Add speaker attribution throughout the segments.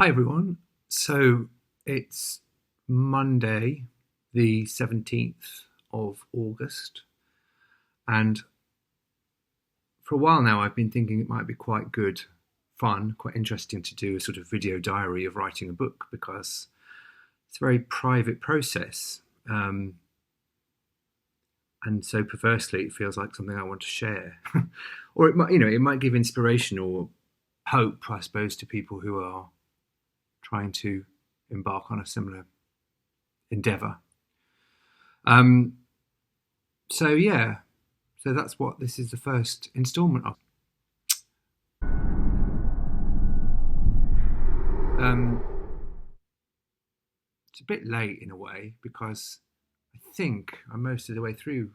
Speaker 1: Hi everyone. So it's Monday, the 17th of August, and for a while now I've been thinking it might be quite good fun, quite interesting to do a sort of video diary of writing a book because it's a very private process. And so perversely it feels like something I want to share. Or it might give inspiration or hope, I suppose, to people who are trying to embark on a similar endeavour. Um, so that's what this is, the first instalment of. It's a bit late in a way because I think I'm most of the way through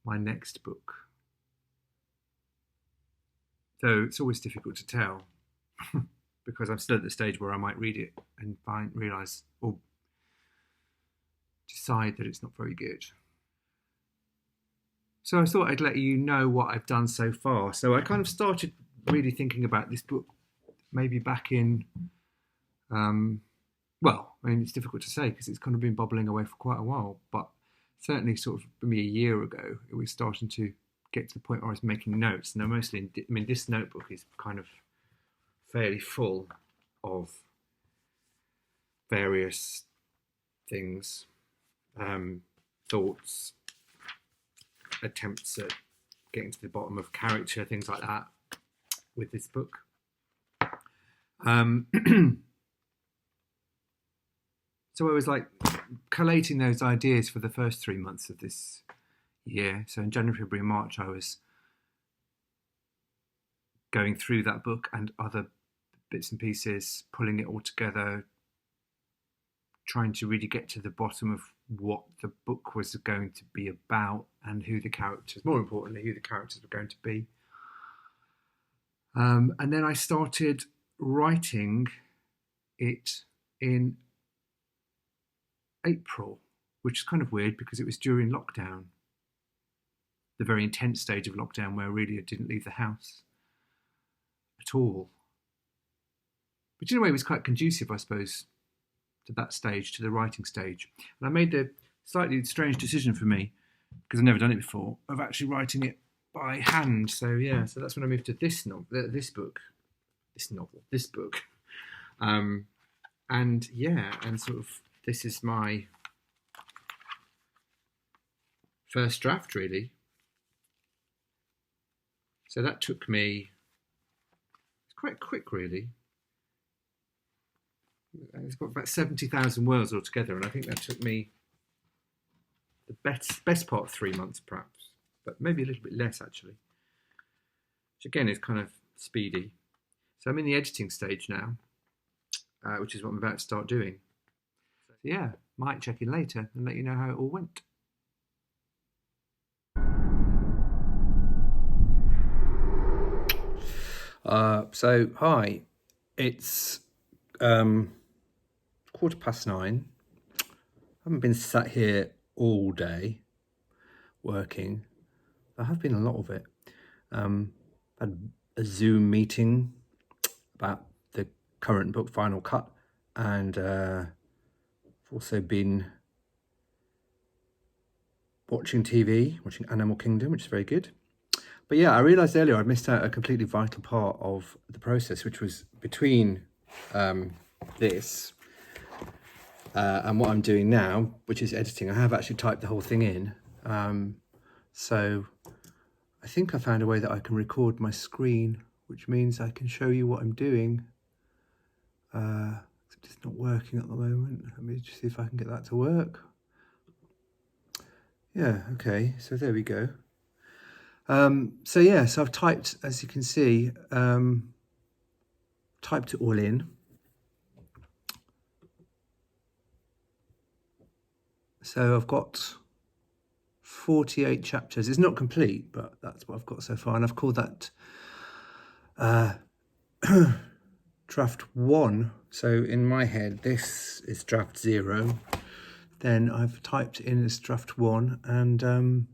Speaker 1: my next book. Though it's always difficult to tell because I'm still at the stage where I might read it and realise or decide that it's not very good. So I thought I'd let you know what I've done so far. So I kind of started really thinking about this book maybe back in, it's difficult to say because it's kind of been bubbling away for quite a while, but certainly sort of maybe a year ago, it was starting to get to the point where I was making notes. Now, this notebook is kind of fairly full of various things, thoughts, attempts at getting to the bottom of character, things like that with this book. So I was like collating those ideas for the first 3 months of this year. So in January, February, March, I was going through that book and other bits and pieces, pulling it all together, trying to really get to the bottom of what the book was going to be about and who the characters, more importantly, who the characters were going to be. And then I started writing it in April, which is kind of weird because it was during lockdown, the very intense stage of lockdown where really I didn't leave the house at all. Which in a way was quite conducive, I suppose, to that stage, to the writing stage. And I made the slightly strange decision for me, because I've never done it before, of actually writing it by hand. So that's when I moved to this book. And sort of this is my first draft, really. So that took me, it's quite quick, really. It's got about 70,000 words altogether, and I think that took me the best part of 3 months, perhaps, but maybe a little bit less, actually. Which, again, is kind of speedy. So I'm in the editing stage now, which is what I'm about to start doing. So might check in later and let you know how it all went. Hi, it's 9:15. I haven't been sat here all day working. There have been a lot of it. Had a Zoom meeting about the current book, Final Cut, and I've also been watching TV, watching Animal Kingdom, which is very good. But I realised earlier I missed out a completely vital part of the process, which was between this and what I'm doing now, which is editing. I have actually typed the whole thing in. So I think I found a way that I can record my screen, which means I can show you what I'm doing. Except it's not working at the moment. Let me just see if I can get that to work. Yeah, okay, so there we go. So I've typed, as you can see, typed it all in. So I've got 48 chapters. It's not complete, but that's what I've got so far. And I've called that draft 1. So in my head, this is draft 0. Then I've typed in as draft 1. And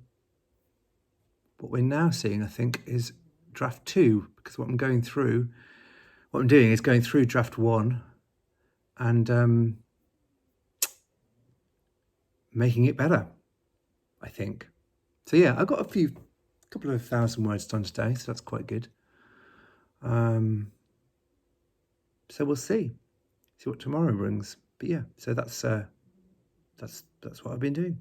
Speaker 1: what we're now seeing, I think, is draft 2, because what I'm going through, what I'm doing is going through draft 1 and making it better, I think. So yeah, I've got a couple of thousand words done today, so that's quite good. So we'll see what tomorrow brings. But yeah, so that's what I've been doing.